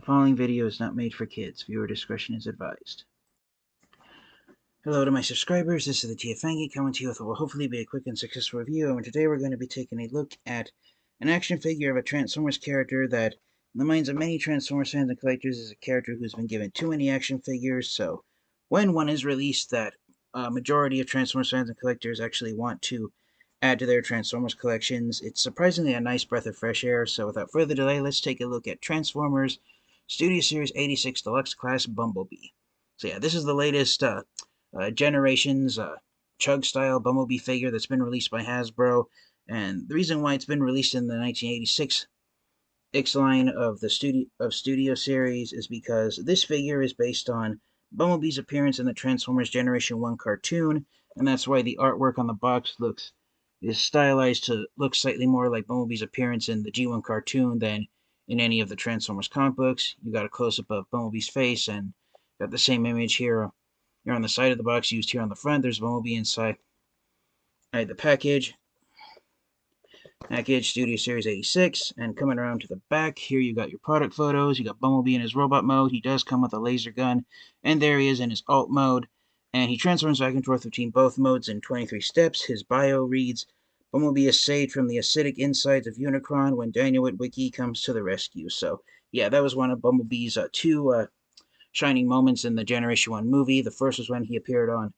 The following video is not made for kids. Viewer discretion is advised. Hello to my subscribers, this is the TFangy coming to you with what will hopefully be a quick and successful review, and today we're going to be taking a look at an action figure of a Transformers character that, in the minds of many Transformers fans and collectors, is a character who's been given too many action figures, so when one is released that a majority of Transformers fans and collectors actually want to add to their Transformers collections, it's surprisingly a nice breath of fresh air, so without further delay, let's take a look at Transformers Studio Series 86 Deluxe Class Bumblebee. So yeah, this is the latest Generations Chug-style Bumblebee figure that's been released by Hasbro, and the reason why it's been released in the 1986 X line of the Studio Series is because this figure is based on Bumblebee's appearance in the Transformers Generation 1 cartoon, and that's why the artwork on the box is stylized to look slightly more like Bumblebee's appearance in the G1 cartoon than in any of the Transformers comic books. You got a close-up of Bumblebee's face, and got the same image here on the side of the box used here on the front. There's Bumblebee inside the package Studio Series 86, and coming around to the back here, you got your product photos. You got Bumblebee in his robot mode. He does come with a laser gun, and there he is in his alt mode, and he transforms back and forth between both modes in 23 steps. His bio reads, Bumblebee is saved from the acidic insides of Unicron when Daniel Witwicky comes to the rescue. So yeah, that was one of Bumblebee's two shining moments in the Generation 1 movie. The first was when he appeared on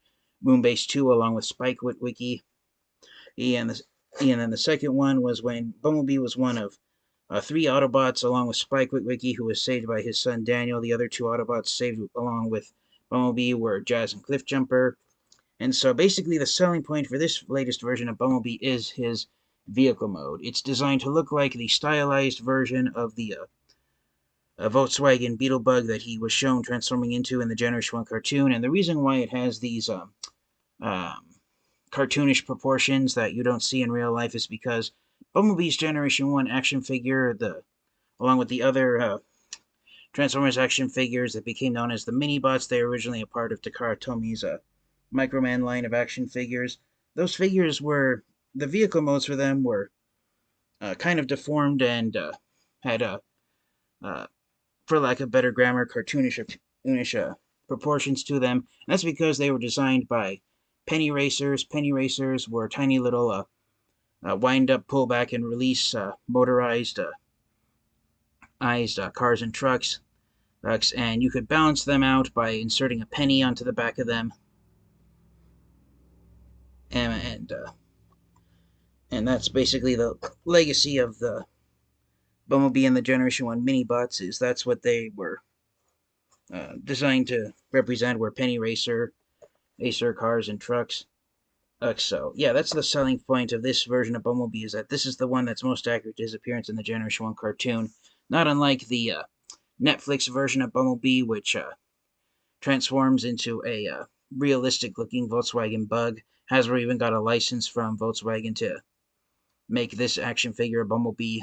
Moonbase 2 along with Spike Witwicky. And then the second one was when Bumblebee was one of three Autobots along with Spike Witwicky, who was saved by his son Daniel. The other two Autobots saved along with Bumblebee were Jazz and Cliffjumper. And so basically the selling point for this latest version of Bumblebee is his vehicle mode. It's designed to look like the stylized version of the Volkswagen Beetlebug that he was shown transforming into in the Generation 1 cartoon. And the reason why it has these cartoonish proportions that you don't see in real life is because Bumblebee's Generation 1 action figure, along with the other Transformers action figures that became known as the Minibots, they were originally a part of Takara Tomi's Microman line of action figures. Those figures the vehicle modes for them were kind of deformed and had for lack of better grammar, cartoonish proportions to them. And that's because they were designed by penny racers. Penny racers were tiny little wind up, pull back, and release motorized cars and trucks. And you could balance them out by inserting a penny onto the back of them. And that's basically the legacy of the Bumblebee and the Generation 1 Minibots, is that's what they were designed to represent, were penny racer cars and trucks. So yeah, that's the selling point of this version of Bumblebee, is that this is the one that's most accurate to his appearance in the Generation 1 cartoon. Not unlike the Netflix version of Bumblebee, which transforms into a realistic-looking Volkswagen Bug. Hasbro even got a license from Volkswagen to make this action figure of Bumblebee.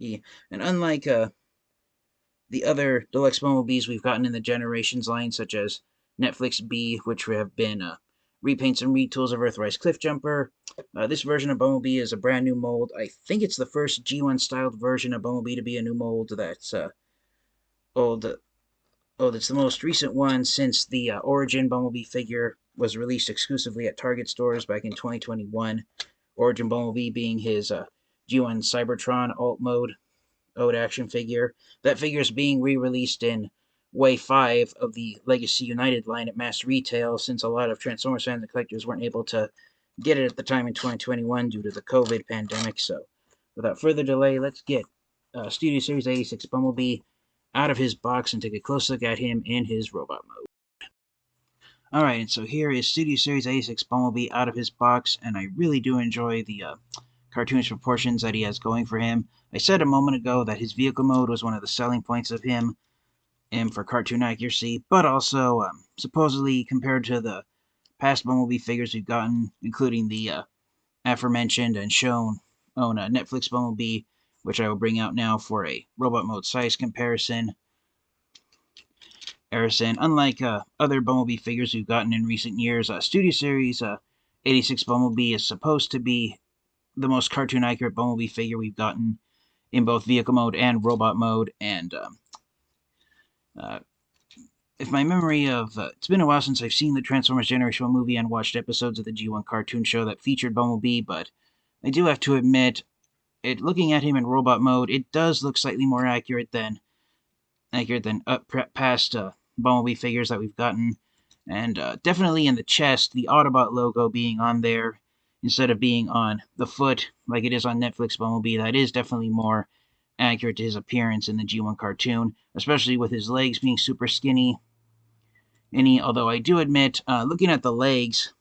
And unlike the other deluxe Bumblebees we've gotten in the Generations line, such as Netflix B, which have been repaints and retools of Earthrise Cliffjumper, this version of Bumblebee is a brand new mold. I think it's the first G1 styled version of Bumblebee to be a new mold. That's it's the most recent one since the Origin Bumblebee figure was released exclusively at Target stores back in 2021. Origin Bumblebee being his G1 Cybertron alt mode ode action figure. That figure is being re-released in Wave 5 of the Legacy United line at mass retail, since a lot of Transformers fans and collectors weren't able to get it at the time in 2021 due to the COVID pandemic. So without further delay, let's get Studio Series 86 Bumblebee out of his box and take a close look at him in his robot mode. Alright, and so here is Studio Series 86 Bumblebee out of his box, and I really do enjoy the cartoonish proportions that he has going for him. I said a moment ago that his vehicle mode was one of the selling points of him, and for cartoon accuracy, but also supposedly compared to the past Bumblebee figures we've gotten, including the aforementioned and shown on Netflix Bumblebee, which I will bring out now for a robot mode size comparison. Unlike other Bumblebee figures we've gotten in recent years, Studio Series 86 Bumblebee is supposed to be the most cartoon accurate Bumblebee figure we've gotten in both vehicle mode and robot mode, and If my memory of... it's been a while since I've seen the Transformers Generation 1 movie and watched episodes of the G1 cartoon show that featured Bumblebee, but I do have to admit, looking at him in robot mode, it does look slightly more accurate than past Bumblebee figures that we've gotten. And definitely in the chest, the Autobot logo being on there instead of being on the foot like it is on Netflix Bumblebee, that is definitely more accurate to his appearance in the G1 cartoon, especially with his legs being super skinny. Although I do admit, looking at the legs,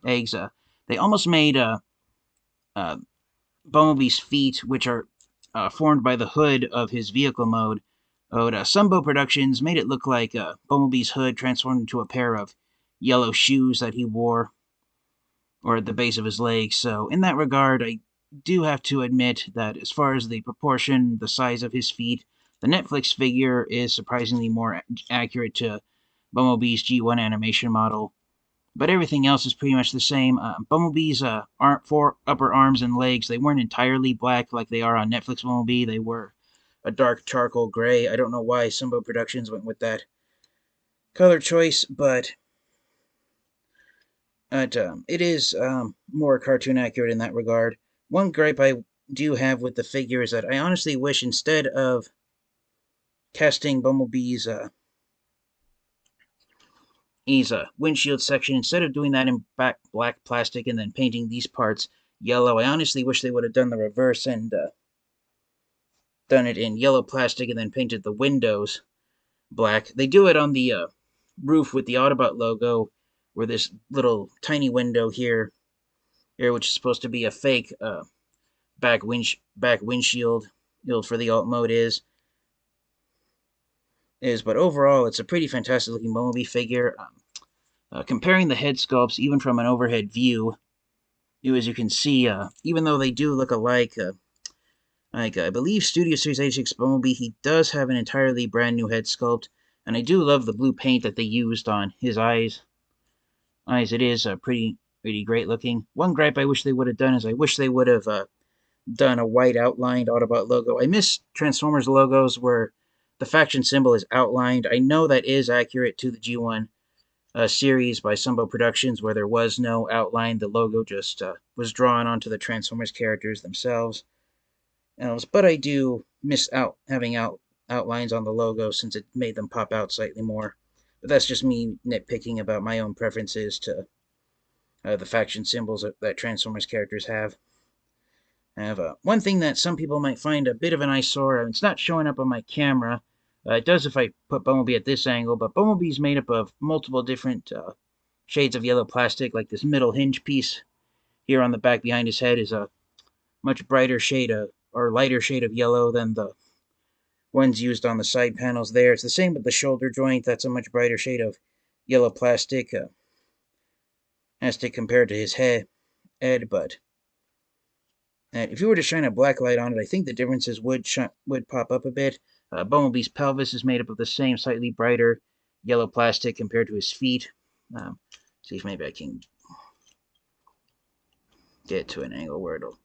they almost made Bumblebee's feet, which are formed by the hood of his vehicle mode. Sumbo Productions made it look like Bumblebee's hood transformed into a pair of yellow shoes that he wore, or at the base of his legs. So in that regard, I do have to admit that as far as the proportion, the size of his feet, the Netflix figure is surprisingly more accurate to Bumblebee's G1 animation model. But everything else is pretty much the same. Bumblebee's four upper arms and legs, they weren't entirely black like they are on Netflix Bumblebee. They were a dark charcoal gray. I don't know why Sumbo Productions went with that color choice, but it is more cartoon accurate in that regard. One gripe I do have with the figure is that I honestly wish instead of casting Bumblebee's windshield section, instead of doing that in black plastic and then painting these parts yellow, I honestly wish they would have done the reverse and done it in yellow plastic and then painted the windows black. They do it on the roof with the Autobot logo, where this little tiny window here, which is supposed to be a fake back windshield for the alt mode is. But overall, it's a pretty fantastic looking Bumblebee figure. Comparing the head sculpts, even from an overhead view, as you can see, even though they do look alike, I believe Studio Series 86 Bumblebee, he does have an entirely brand new head sculpt, and I do love the blue paint that they used on his eyes. It is pretty great looking. One gripe I wish they would have done is I wish they would have done a white outlined Autobot logo. I miss Transformers logos where the faction symbol is outlined. I know that is accurate to the G1 series by Sumbo Productions, where there was no outline. The logo just was drawn onto the Transformers characters themselves. But I do miss having outlines on the logo since it made them pop out slightly more. But that's just me nitpicking about my own preferences to the faction symbols that Transformers characters have. One thing that some people might find a bit of an eyesore, it's not showing up on my camera. It does if I put Bumblebee at this angle, but Bumblebee's made up of multiple different shades of yellow plastic, like this middle hinge piece here on the back behind his head is a much brighter shade or lighter shade of yellow than the ones used on the side panels there. It's the same with the shoulder joint. That's a much brighter shade of yellow plastic as to compare to his head. But if you were to shine a black light on it, I think the differences would pop up a bit. Bumblebee's pelvis is made up of the same slightly brighter yellow plastic compared to his feet. See if maybe I can get to an angle where it'll...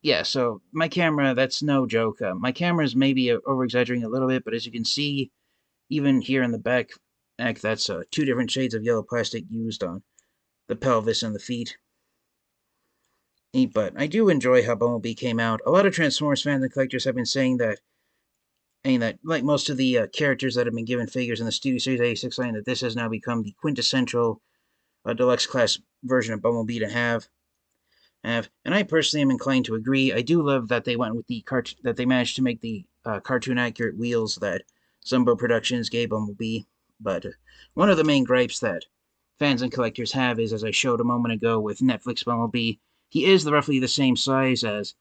yeah, so my camera, that's no joke. My camera is maybe over-exaggerating a little bit, but as you can see, even here in the back, that's two different shades of yellow plastic used on the pelvis and the feet. But I do enjoy how Bumblebee came out. A lot of Transformers fans and collectors have been saying that, like most of the characters that have been given figures in the Studio Series 86 line, that this has now become the quintessential deluxe class version of Bumblebee to have. And I personally am inclined to agree. I do love that they went with that they managed to make the cartoon accurate wheels that Sumbo Productions gave Bumblebee. But one of the main gripes that fans and collectors have is, as I showed a moment ago with Netflix Bumblebee, he is roughly the same size as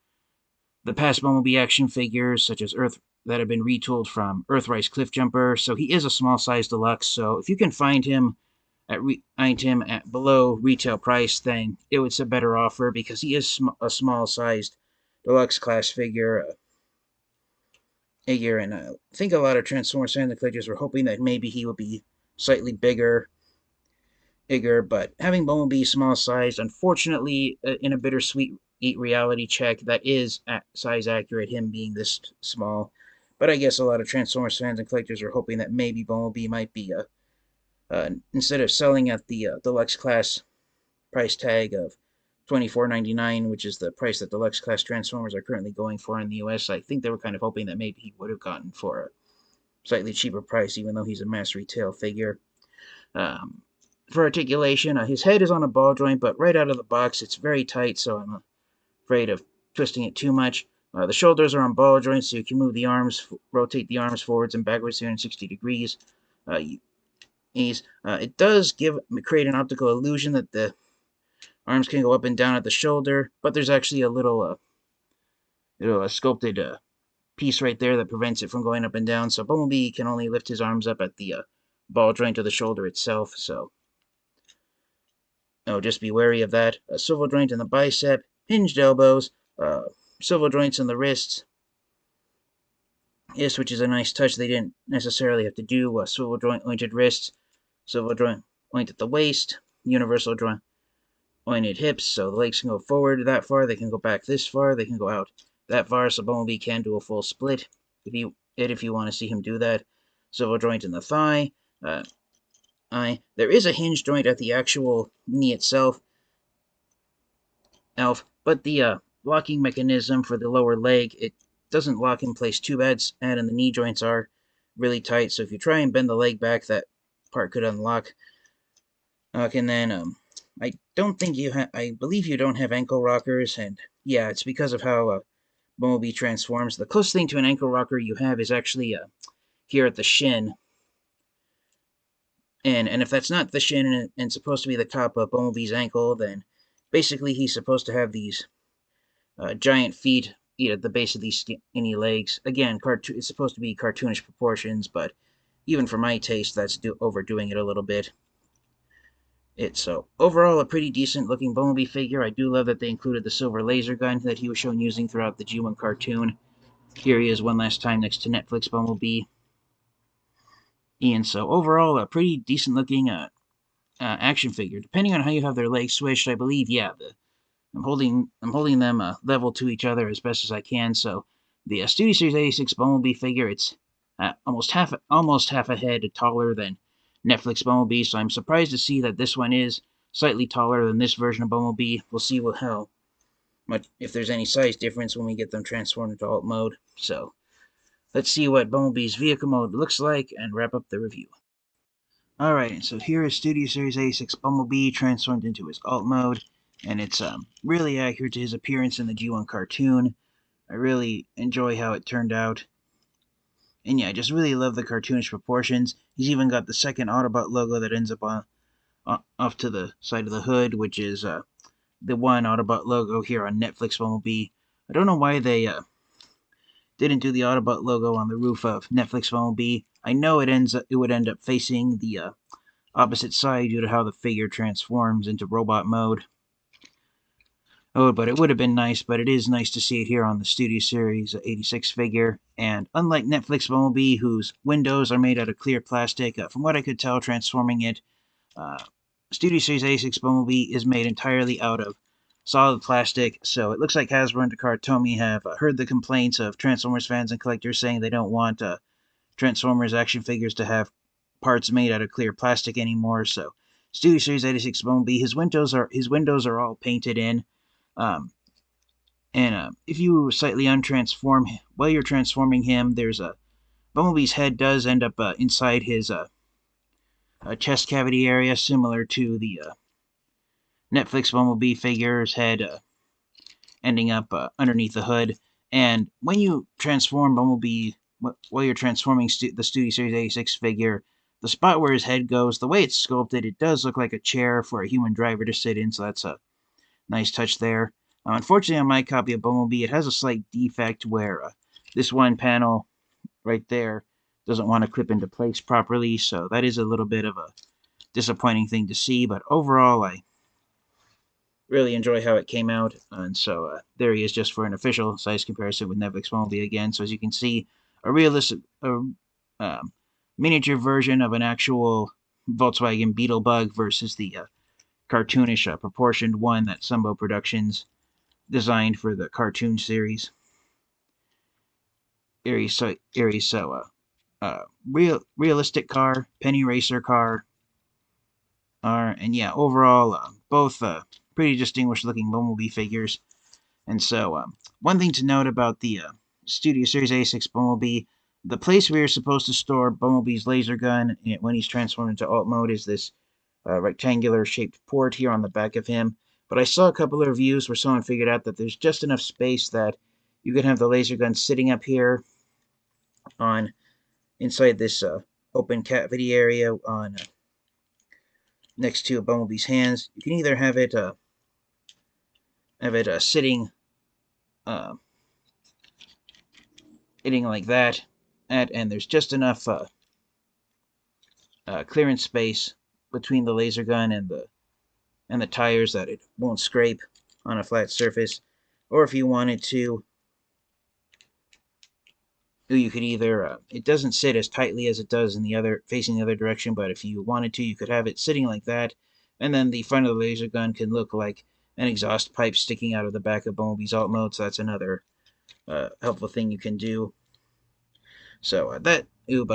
the past Bumblebee action figures, such as Earth, that have been retooled from Earthrise Cliffjumper. So he is a small size deluxe. So if you can find him at below retail price, then it was a better offer because he is a small sized deluxe class figure. And I think a lot of Transformers fans and collectors were hoping that maybe he would be slightly bigger, but having Bumblebee small sized, unfortunately, in a bittersweet reality check, that is size accurate, him being this small, But I guess a lot of Transformers fans and collectors are hoping that maybe Bumblebee might be, instead of selling at the deluxe class price tag of $24.99, which is the price that deluxe class Transformers are currently going for in the US, I think they were kind of hoping that maybe he would have gotten for a slightly cheaper price, even though he's a mass retail figure. For articulation, his head is on a ball joint, but right out of the box, it's very tight, so I'm afraid of twisting it too much. The shoulders are on ball joints, so you can move the arms, rotate the arms forwards and backwards 360 degrees. It does create an optical illusion that the arms can go up and down at the shoulder, but there's actually a little sculpted piece right there that prevents it from going up and down. So Bumblebee can only lift his arms up at the ball joint of the shoulder itself. So just be wary of that. A swivel joint in the bicep, hinged elbows, swivel joints in the wrists. Yes, which is a nice touch they didn't necessarily have to do. Swivel jointed wrists, swivel joint at the waist, universal jointed hips, so the legs can go forward that far, they can go back this far, they can go out that far, so Bumblebee can do a full split if you want to see him do that. Swivel joint in the thigh. There is a hinge joint at the actual knee itself, but the locking mechanism for the lower leg, it doesn't lock in place too bad, and the knee joints are really tight, so if you try and bend the leg back, that part could unlock. And then I don't think I believe you don't have ankle rockers, and yeah, it's because of how Bumblebee transforms. The closest thing to an ankle rocker you have is actually here at the shin. And if that's not the shin and supposed to be the top of Bumblebee's ankle, then basically he's supposed to have these giant feet at the base of these skinny legs. Again, it's supposed to be cartoonish proportions, but even for my taste, that's overdoing it a little bit. So overall a pretty decent looking Bumblebee figure. I do love that they included the silver laser gun that he was shown using throughout the G1 cartoon. Here he is one last time next to Netflix Bumblebee. And so overall a pretty decent looking action figure. Depending on how you have their legs switched, I believe, yeah, I'm holding them level to each other as best as I can. So the Studio Series 86 Bumblebee figure, it's almost half a head taller than Netflix Bumblebee. So I'm surprised to see that this one is slightly taller than this version of Bumblebee. We'll see how much, if there's any size difference when we get them transformed into alt mode. So let's see what Bumblebee's vehicle mode looks like and wrap up the review. Alright, so here is Studio Series 86 Bumblebee transformed into his alt mode, and it's really accurate to his appearance in the G1 cartoon. I really enjoy how it turned out. And yeah, I just really love the cartoonish proportions. He's even got the second Autobot logo that ends up off to the side of the hood, which is the one Autobot logo here on Netflix Bumblebee. I don't know why they didn't do the Autobot logo on the roof of Netflix Bumblebee. I know it would end up facing the opposite side due to how the figure transforms into robot mode. Oh, but it would have been nice, but it is nice to see it here on the Studio Series 86 figure. And unlike Netflix Bumblebee, whose windows are made out of clear plastic, from what I could tell transforming it, Studio Series 86 Bumblebee is made entirely out of solid plastic, so it looks like Hasbro and Takara Tomy have heard the complaints of Transformers fans and collectors saying they don't want Transformers action figures to have parts made out of clear plastic anymore. So Studio Series 86 Bumblebee, his windows are all painted in. If you slightly untransform while you're transforming him, there's Bumblebee's head does end up inside his chest cavity area, similar to the Netflix Bumblebee figure's head ending up underneath the hood. And when you transform Bumblebee, while you're transforming the Studio Series 86 figure, the spot where his head goes, the way it's sculpted, it does look like a chair for a human driver to sit in, so that's a nice touch there. Unfortunately, on my copy of Bumblebee, it has a slight defect where this one panel right there doesn't want to clip into place properly, so that is a little bit of a disappointing thing to see, but overall, I really enjoy how it came out, and so there he is just for an official size comparison with Netflix Bumblebee again. So as you can see, a realistic miniature version of an actual Volkswagen Beetlebug versus the cartoonish proportioned one that Sumbo Productions designed for the cartoon series. realistic car, penny racer car, and yeah, overall, both pretty distinguished looking Bumblebee figures. And so, one thing to note about the Studio Series 86 Bumblebee, the place where you're supposed to store Bumblebee's laser gun when he's transformed into alt mode is this rectangular shaped port here on the back of him. But I saw a couple of reviews where someone figured out that there's just enough space that you can have the laser gun sitting up here on inside this open cavity area on next to Bumblebee's hands. You can either have it sitting sitting like that, and there's just enough clearance space between the laser gun and the tires that it won't scrape on a flat surface. Or if you wanted to, you could either it doesn't sit as tightly as it does in the other facing the other direction, but if you wanted to, you could have it sitting like that, and then the front of the laser gun can look like an exhaust pipe sticking out of the back of Bumblebee's alt mode. So that's another helpful thing you can do. So but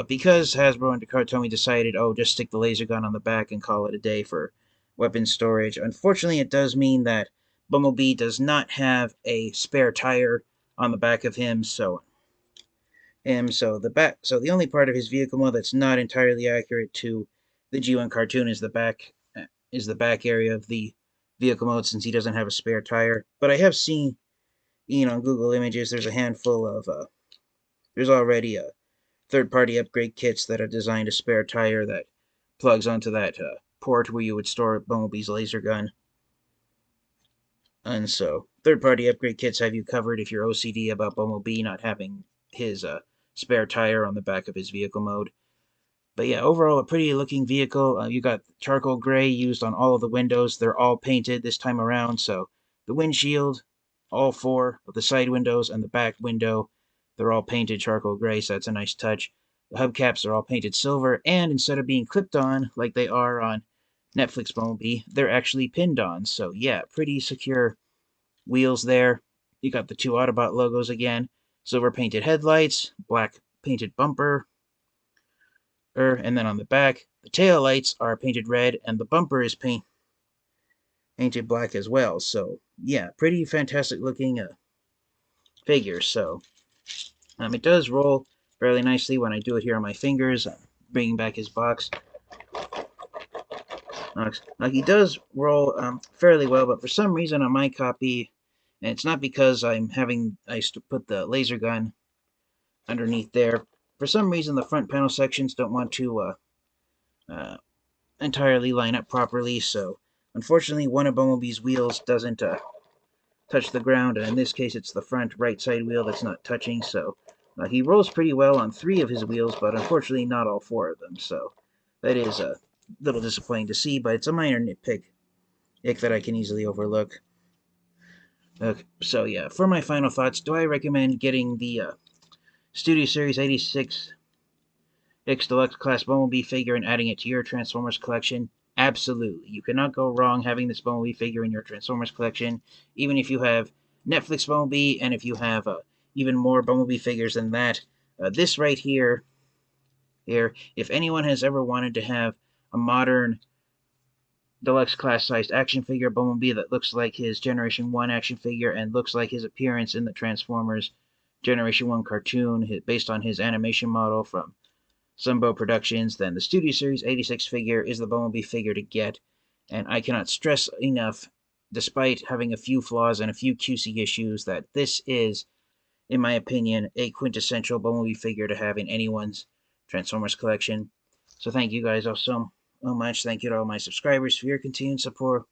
because Hasbro and Takatomi decided, oh, just stick the laser gun on the back and call it a day for weapon storage, unfortunately it does mean that Bumblebee does not have a spare tire on the back of him, so the only part of his vehicle mode that's not entirely accurate to the G1 cartoon is the back area of the vehicle mode, since he doesn't have a spare tire. But I have seen, on Google Images, there's a handful of there's already a third-party upgrade kits that have designed a spare tire that plugs onto that port where you would store Bumblebee's laser gun. And so, third-party upgrade kits have you covered if you're OCD about Bumblebee not having his spare tire on the back of his vehicle mode. But yeah, overall, a pretty looking vehicle. You got charcoal gray used on all of the windows. They're all painted this time around, so the windshield, all four of the side windows, and the back window, they're all painted charcoal gray, so that's a nice touch. The hubcaps are all painted silver, and instead of being clipped on like they are on Netflix Bumblebee, they're actually pinned on. So yeah, pretty secure wheels there. You got the two Autobot logos again. Silver painted headlights, black painted bumper, and then on the back, the tail lights are painted red, and the bumper is painted black as well. So yeah, pretty fantastic looking figure. So it does roll fairly nicely when I do it here on my fingers, bringing back his box. He does roll fairly well, but for some reason on my copy, and it's not because I put the laser gun underneath there. For some reason, the front panel sections don't want to entirely line up properly, so unfortunately one of Bumblebee's wheels doesn't touch the ground, and in this case it's the front right side wheel that's not touching. So he rolls pretty well on 3 of his wheels, but unfortunately not all 4 of them, so that is a little disappointing to see, but it's a minor nitpick that I can easily overlook. Okay, so yeah, for my final thoughts, do I recommend getting the Studio Series 86 Deluxe Class Bumblebee figure and adding it to your Transformers collection? Absolutely. You cannot go wrong having this Bumblebee figure in your Transformers collection, even if you have Netflix Bumblebee, and if you have even more Bumblebee figures than that. This right here, if anyone has ever wanted to have a modern deluxe class-sized action figure Bumblebee that looks like his Generation 1 action figure and looks like his appearance in the Transformers Generation 1 cartoon based on his animation model from Sunbow Productions, then the Studio Series 86 figure is the Bumblebee figure to get. And I cannot stress enough, despite having a few flaws and a few QC issues, that this is, in my opinion, a quintessential Bumblebee figure to have in anyone's Transformers collection. So thank you guys all so much. Thank you to all my subscribers for your continued support.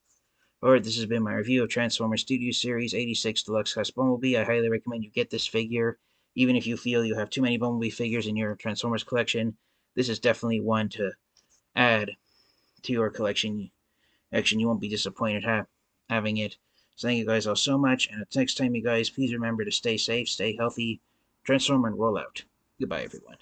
This has been my review of Transformers Studio Series 86 Deluxe Class Bumblebee. I highly recommend you get this figure. Even if you feel you have too many Bumblebee figures in your Transformers collection, this is definitely one to add to your collection. Actually, you won't be disappointed having it. So thank you guys all so much, and until next time, you guys, please remember to stay safe, stay healthy, transform, and roll out. Goodbye, everyone.